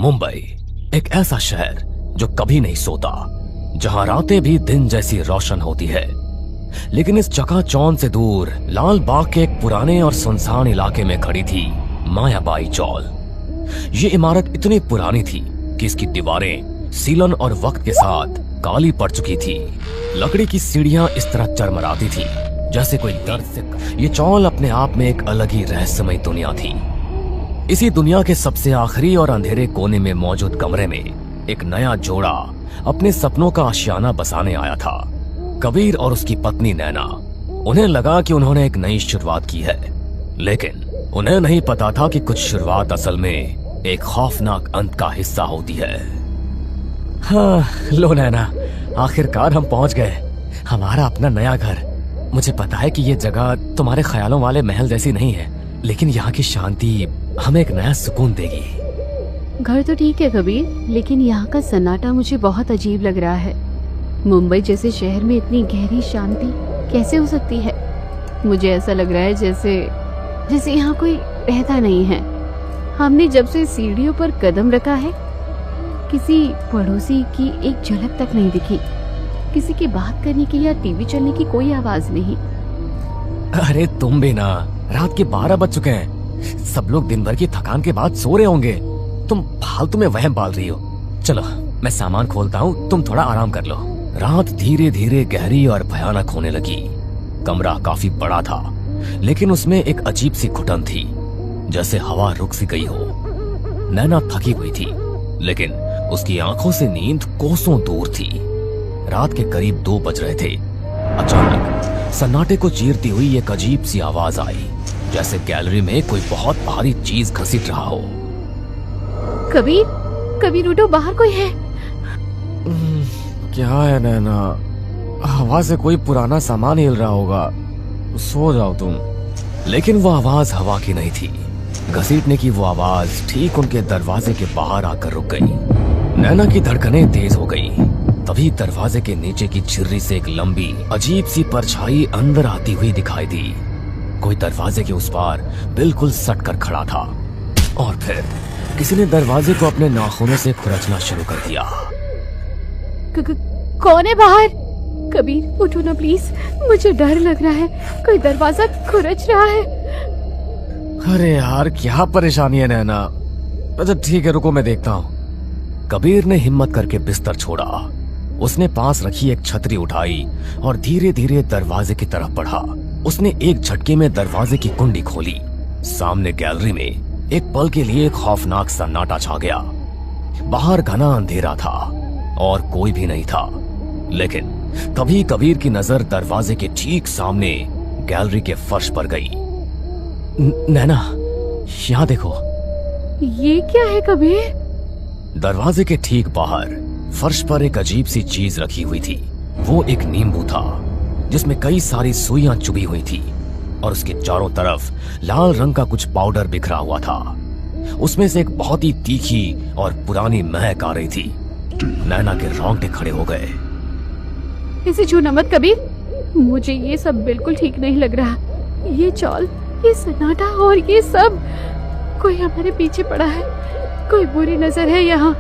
मुंबई एक ऐसा शहर जो कभी नहीं सोता, जहां रातें भी दिन जैसी रोशन होती है। लेकिन इस चकाचौंध से दूर लाल बाग के एक पुराने और सुनसान इलाके में खड़ी थी मायाबाई चौल। ये इमारत इतनी पुरानी थी कि इसकी दीवारें सीलन और वक्त के साथ काली पड़ चुकी थी। लकड़ी की सीढ़ियां इस तरह चरमराती थी जैसे कोई दर्द से। ये चौल अपने आप में एक अलग ही रहस्यमय दुनिया थी। इसी दुनिया के सबसे आखिरी और अंधेरे कोने में मौजूद कमरे में एक नया जोड़ा अपने सपनों का आशियाना बसाने आया था, कबीर और उसकी पत्नी नैना। उन्हें लगा कि उन्होंने एक नई शुरुआत की है, लेकिन उन्हें नहीं पता था कि कुछ शुरुआत असल में एक खौफनाक अंत का हिस्सा होती है। हाँ, लो नैना, आखिरकार हम पहुंच गए, हमारा अपना नया घर। मुझे पता है कि ये जगह तुम्हारे ख्यालों वाले महल जैसी नहीं है, लेकिन यहाँ की शांति हमें एक नया सुकून देगी। घर तो ठीक है कबीर, लेकिन यहाँ का सन्नाटा मुझे बहुत अजीब लग रहा है। मुंबई जैसे शहर में इतनी गहरी शांति कैसे हो सकती है? मुझे ऐसा लग रहा है जैसे यहाँ कोई रहता नहीं है। हमने जब से सीढ़ियों पर कदम रखा है, किसी पड़ोसी की एक झलक तक नहीं दिखी। किसी की बात करने की या टीवी चलने की कोई आवाज नहीं। अरे तुम भी ना, रात के 12 बज चुके हैं। सब लोग दिन भर की थकान के बाद सो रहे होंगे। तुम फालतू में वहम पाल रही हो। चलो मैं सामान खोलता हूँ, तुम थोड़ा आराम कर लो। रात धीरे धीरे गहरी और भयानक होने लगी। कमरा काफी बड़ा था, लेकिन उसमें एक अजीब सी घुटन थी, जैसे हवा रुक सी गई हो। नैना थकी हुई थी, लेकिन उसकी आंखों से नींद कोसों दूर थी। रात के करीब 2 बज रहे थे। अचानक सन्नाटे को चीरती हुई एक अजीब सी आवाज आई, जैसे गैलरी में कोई बहुत भारी चीज घसीट रहा हो। कबीर उठो, बाहर कोई है। क्या है नैना? हवा से कोई पुराना सामान हिल रहा होगा, सो जाओ तुम। लेकिन वो आवाज हवा की नहीं थी। घसीटने की वो आवाज ठीक उनके दरवाजे के बाहर आकर रुक गई। नैना की धड़कनें तेज हो गई। तभी दरवाजे के नीचे की झिर्री से एक लंबी अजीब सी परछाई अंदर आती हुई दिखाई दी। कोई दरवाजे के उस पार बिल्कुल सट कर खड़ा था, और फिर किसी ने दरवाजे को अपने नाखूनों से खुरचना शुरू कर दिया। कौन है बाहर? कबीर उठो ना प्लीज, मुझे डर लग रहा है, कोई दरवाजा खुरच रहा है। अरे यार, क्या परेशानी है नैना? अच्छा ठीक है, रुको मैं देखता हूँ। कबीर ने हिम्मत करके बिस्तर छोड़ा। उसने पास रखी एक छतरी उठाई और धीरे धीरे दरवाजे की तरफ बढ़ा। उसने एक झटके में दरवाजे की कुंडी खोली। सामने गैलरी में एक पल के लिए खौफनाक सन्नाटा छा गया। बाहर घना अंधेरा था और कोई भी नहीं था, लेकिन तभी कबीर की नजर दरवाजे के ठीक सामने गैलरी के फर्श पर गई। नैना, यहाँ देखो। ये क्या है कबीर? दरवाजे के ठीक बाहर फर्श पर एक अजीब सी चीज रखी हुई थी। वो एक नींबू था, जिसमें कई सारी सुइयां चुभी हुई थी, और उसके चारों तरफ लाल रंग का कुछ पाउडर बिखरा हुआ था। उसमें से एक बहुत ही तीखी और पुरानी महक आ रही थी। नैना के रोंगटे खड़े हो गए। इसे छूना मत कबीर, मुझे ये सब बिल्कुल ठीक नहीं लग रहा। ये चौल, ये सन्नाटा और ये सब, कोई हमारे पीछे पड़ा है, कोई बुरी नजर है यहाँ।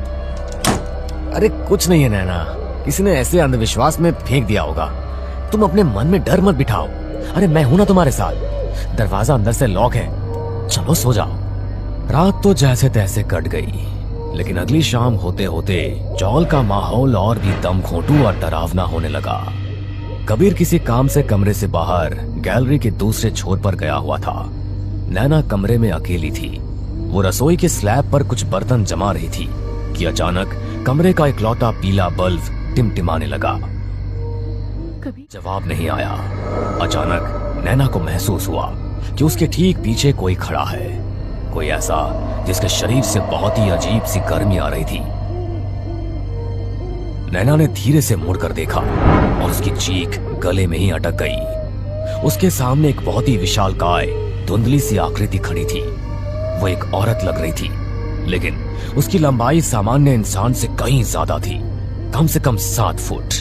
अरे कुछ नहीं है नैना, किसी ने ऐसे अंधविश्वास में फेंक दिया होगा। तुम अपने मन में डर मत बिठाओ। अरे मैं हूं ना तुम्हारे साथ। दरवाजा अंदर से लॉक है, चलो सो जाओ। रात तो जैसे तैसे कट गई, लेकिन अगली शाम होते होते चौल का माहौल और भी दमघोंटू और डरावना होने लगा। कबीर किसी काम से कमरे से बाहर गैलरी के दूसरे छोर पर गया हुआ था। नैना कमरे में अकेली थी। वो रसोई के स्लैब पर कुछ बर्तन जमा रही थी कि अचानक कमरे का इकलौता पीला बल्ब टिमटिमाने लगा। कभी जवाब नहीं आया। अचानक नैना को महसूस हुआ कि उसके ठीक पीछे कोई खड़ा है, कोई ऐसा जिसके शरीर से बहुत ही अजीब सी गर्मी आ रही थी। नैना ने धीरे से मुड़कर देखा और उसकी चीख गले में ही अटक गई। उसके सामने एक बहुत ही विशालकाय धुंधली सी आकृति खड़ी थी। वो एक औरत लग रही थी, लेकिन उसकी लंबाई सामान्य इंसान से कहीं ज्यादा थी, कम से कम 7 फुट।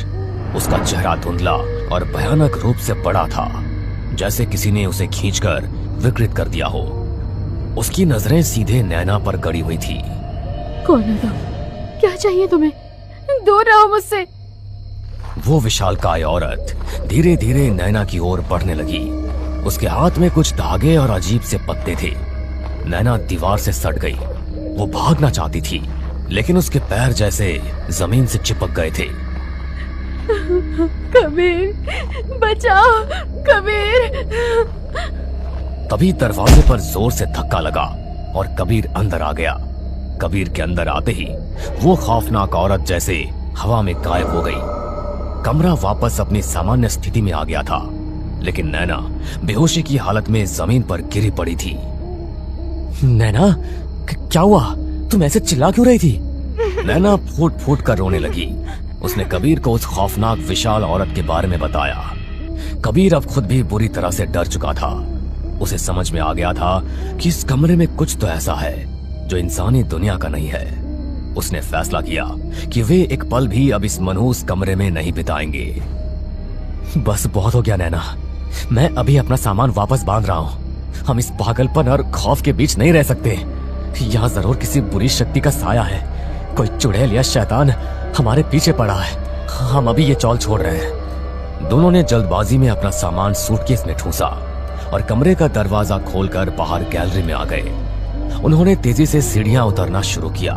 उसका चेहरा धुंधला और भयानक रूप से बड़ा था, जैसे किसी ने उसे खींचकर विकृत कर दिया हो। उसकी नजरें सीधे नैना पर गड़ी हुई थी। कौन हो तुम? क्या चाहिए तुम्हें? दूर रहो मुझसे। वो विशालकाय औरत धीरे धीरे नैना की ओर बढ़ने लगी। उसके हाथ में कुछ धागे और अजीब से पत्ते थे। नैना दीवार से सट गई। वो भागना चाहती थी, लेकिन उसके पैर जैसे जमीन से चिपक गए थे। कबीर, बचाओ कबीर। तभी दरवाजे पर जोर से धक्का लगा और कबीर अंदर आ गया। कबीर के अंदर आते ही वो खौफनाक औरत जैसे हवा में गायब हो गई। कमरा वापस अपनी सामान्य स्थिति में आ गया था, लेकिन नैना बेहोशी की हालत में जमीन पर गिरी पड़ी थी। नैना, क्या हुआ? तुम ऐसे चिल्ला क्यों रही थी? नैना फूट फूट कर रोने लगी। उसने कबीर को उस खौफनाक विशाल औरत के बारे में बताया। कबीर अब खुद भी बुरी तरह से डर चुका था। उसे समझ में आ गया था कि इस कमरे में कुछ तो ऐसा है जो इंसानी दुनिया का नहीं है। उसने फैसला किया कि वे एक पल भी अब इस मनहूस कमरे में नहीं बिताएंगे। बस बहुत हो गया नैना, मैं अभी अपना सामान वापस बांध रहा हूँ। हम इस पागलपन और खौफ के बीच नहीं रह सकते। यहाँ जरूर किसी बुरी शक्ति का साया है। कोई चुड़ैल या शैतान हमारे पीछे पड़ा है। हम अभी ये चौल छोड़ रहे हैं। दोनों ने जल्दबाजी में अपना सामान सूटकेस में ठूसा और कमरे का दरवाजा खोलकर बाहर गैलरी में आ गए। उन्होंने तेजी से सीढ़ियां उतरना शुरू किया,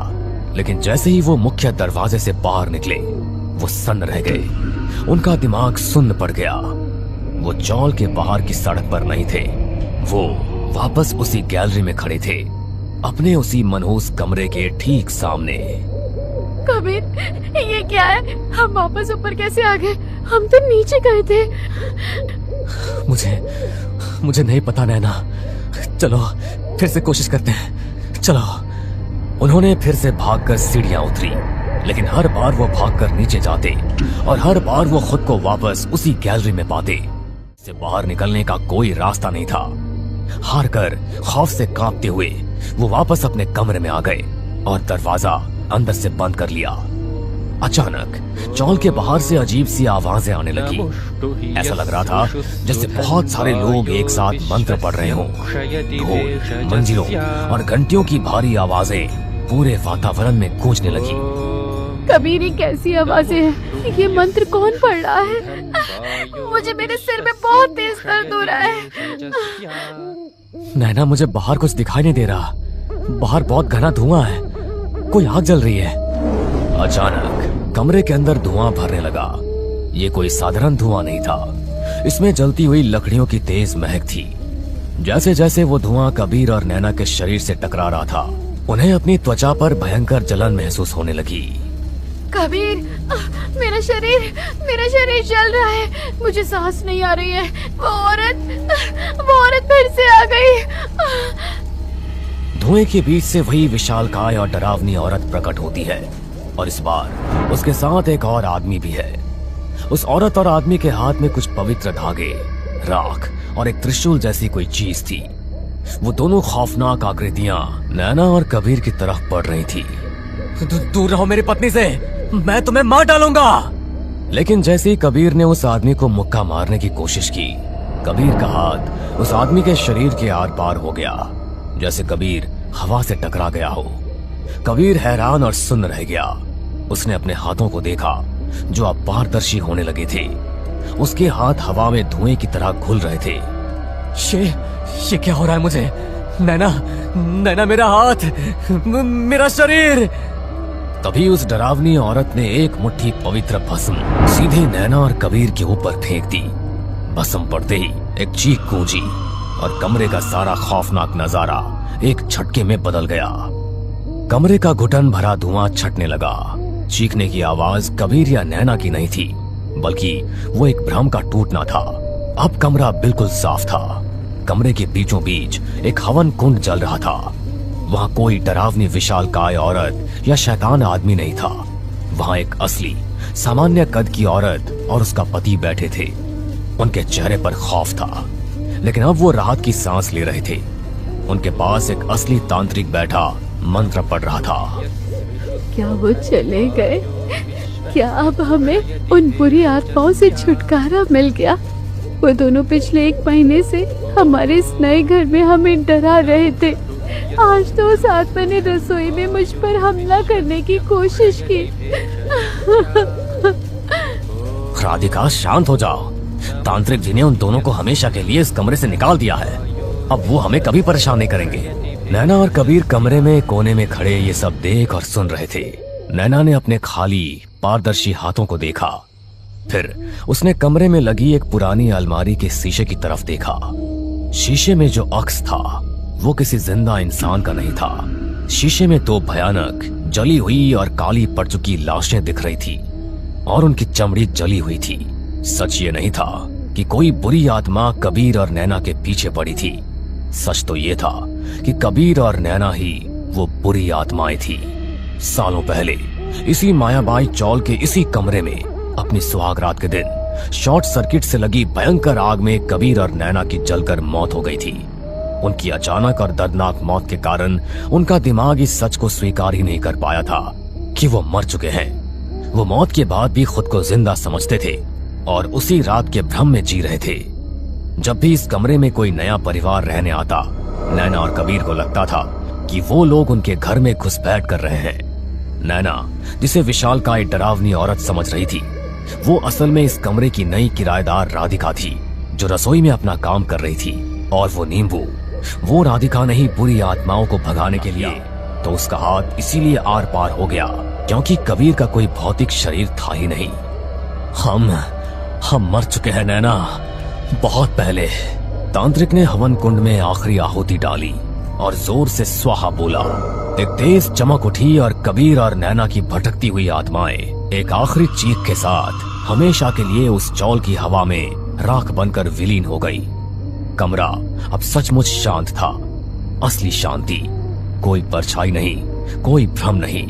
लेकिन जैसे ही वो मुख्य दरवाजे से बाहर निकले, वो सन्न रह गए। उनका दिमाग सुन्न पड़ गया। वो चौल के बाहर की सड़क पर नहीं थे। वो वापस उसी गैलरी में खड़े थे, अपने उसी मनहूस कमरे के ठीक सामने। कबीर, ये क्या है? हम वापस ऊपर कैसे आ गए? हम तो नीचे गए थे। मुझे नहीं पता नैना। चलो फिर से कोशिश करते हैं। चलो। उन्होंने फिर से भागकर सीढ़ियां उतरी, लेकिन हर बार वो भागकर नीचे जाते और हर बार वो खुद को वापस उसी गैलरी में पाते। से बाहर निकलने का कोई रास्ता नहीं था। हार कर खौफ से कांपते हुए वो वापस अपने कमरे में आ गए और दरवाजा अंदर से बंद कर लिया। अचानक चौल के बाहर से अजीब सी आवाजें आने लगी। ऐसा लग रहा था जैसे बहुत सारे लोग एक साथ मंत्र पढ़ रहे हों। ढोल, मंजीरों और घंटियों की भारी आवाजें पूरे वातावरण में गूंजने लगी। कबीर, ये कैसी आवाजें हैं? ये मंत्र कौन पढ़ रहा है? मुझे मेरे सिर में बहुत तेज दर्द हो रहा है। नैना, मुझे बाहर कुछ दिखाई नहीं दे रहा। बाहर बहुत घना धुआं है, कोई आग जल रही है। अचानक कमरे के अंदर धुआं भरने लगा। ये कोई साधारण धुआं नहीं था। इसमें जलती हुई लकड़ियों की तेज महक थी। जैसे जैसे वो धुआं कबीर और नैना के शरीर से टकरा रहा था, उन्हें अपनी त्वचा पर भयंकर जलन महसूस होने लगी। कबीर, मेरा शरीर जल रहा है। मुझे सांस नहीं आ रही है। वो औरत फिर से आ गई। धुएं के बीच से वही विशालकाय और डरावनी औरत प्रकट होती है, और इस बार उसके साथ एक और आदमी भी है। उस औरत और आदमी के हाथ में कुछ पवित्र धागे, राख और एक त्रिशूल जैसी कोई चीज थी। वो दोनों खौफनाक आकृतियां नैना और कबीर की तरफ बढ़ रही थी। दूर रहो मेरी पत्नी से, मैं तुम्हें मार डालूंगा। लेकिन जैसे ही कबीर ने उस आदमी को मुक्का मारने की कोशिश की, कबीर का हाथ उस आदमी के शरीर के आर पार हो गया, जैसे कबीर हवा से टकरा गया हो। कबीर हैरान और सुन्न रह गया। उसने अपने हाथों को देखा जो अब पारदर्शी होने लगे थे। उसके हाथ हवा में धुएं की तरह घुल रहे थे। ये क्या हो रहा है मुझे? नैना, मेरा हाथ, मेरा शरीर। तभी उस डरावनी औरत ने एक मुट्ठी पवित्र भस्म सीधे नैना और कबीर के ऊपर फेंक दी। भस्म पड़ते ही एक चीख गूंजी और कमरे का सारा खौफनाक नजारा एक झटके में बदल गया। कमरे का घुटन भरा धुआं छटने लगा। चीखने की आवाज कबीर या नैना की नहीं थी, बल्कि वो एक भ्रम का टूटना था। अब कमरा बिल्कुल साफ था। कमरे के बीचों बीच एक हवन कुंड जल रहा था। वहां कोई डरावनी विशालकाय औरत या शैतान आदमी नहीं था। वहां एक असली सामान्य कद की औरत और उसका पति बैठे थे। उनके चेहरे पर खौफ था, लेकिन अब वो राहत की सांस ले रहे थे। उनके पास एक असली तांत्रिक बैठा मंत्र पढ़ रहा था। क्या वो चले गए? क्या अब हमें उन बुरी आत्माओं से छुटकारा मिल गया? वो दोनों पिछले 1 महीने से हमारे इस नए घर में हमें डरा रहे थे। आज तो उस आत्मा ने रसोई में मुझ पर हमला करने की कोशिश की। राधिका शांत हो जाओ। तांत्रिक जी ने उन दोनों को हमेशा के लिए इस कमरे से निकाल दिया है। अब वो हमें कभी परेशान नहीं करेंगे। नैना और कबीर कमरे में कोने में खड़े ये सब देख और सुन रहे थे। नैना ने अपने खाली पारदर्शी हाथों को देखा, फिर उसने कमरे में लगी एक पुरानी अलमारी के शीशे की तरफ देखा। शीशे में जो अक्स था वो किसी जिंदा इंसान का नहीं था। शीशे में दो भयानक जली हुई और काली पड़ चुकी लाशें दिख रही थी और उनकी चमड़ी जली हुई थी। सच ये नहीं था कि कोई बुरी आत्मा कबीर और नैना के पीछे पड़ी थी। सच तो ये था कि कबीर और नैना ही वो बुरी आत्माएं थी। सालों पहले इसी मायाबाई चौल के इसी कमरे में अपनी सुहागरात के दिन शॉर्ट सर्किट से लगी भयंकर आग में कबीर और नैना की जलकर मौत हो गई थी। उनकी अचानक और दर्दनाक मौत के कारण उनका दिमाग इस सच को स्वीकार ही नहीं कर पाया था कि वो मर चुके हैं। वो मौत के बाद भी खुद को जिंदा समझते थे और उसी रात के भ्रम में जी रहे थे। जब भी इस कमरे में कोई नया परिवार रहने आता, नैना और कबीर को लगता था कि वो लोग उनके घर में घुसपैठ कर रहे हैं। नैना, जिसे विशाल का एक डरावनी औरत समझ रही थी, वो असल में इस कमरे की नई किराएदार राधिका थी जो रसोई में अपना काम कर रही थी। और वो नींबू, वो राधिका नहीं बुरी आत्माओं को भगाने के लिए तो उसका हाथ इसीलिए आर पार हो गया क्योंकि कबीर का कोई भौतिक शरीर था ही नहीं। हम मर चुके हैं नैना, बहुत पहले। तांत्रिक ने हवन कुंड में आखिरी आहुति डाली और जोर से स्वाहा बोला। एक तेज चमक उठी और कबीर और नैना की भटकती हुई आत्माएं एक आखिरी चीख के साथ हमेशा के लिए उस चौल की हवा में राख बनकर विलीन हो गई। कमरा अब सचमुच शांत था, असली शांति। कोई परछाई नहीं, कोई भ्रम नहीं,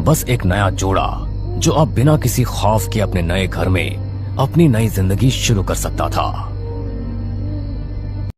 बस एक नया जोड़ा जो अब बिना किसी खौफ के अपने नए घर में अपनी नई जिंदगी शुरू कर सकता था।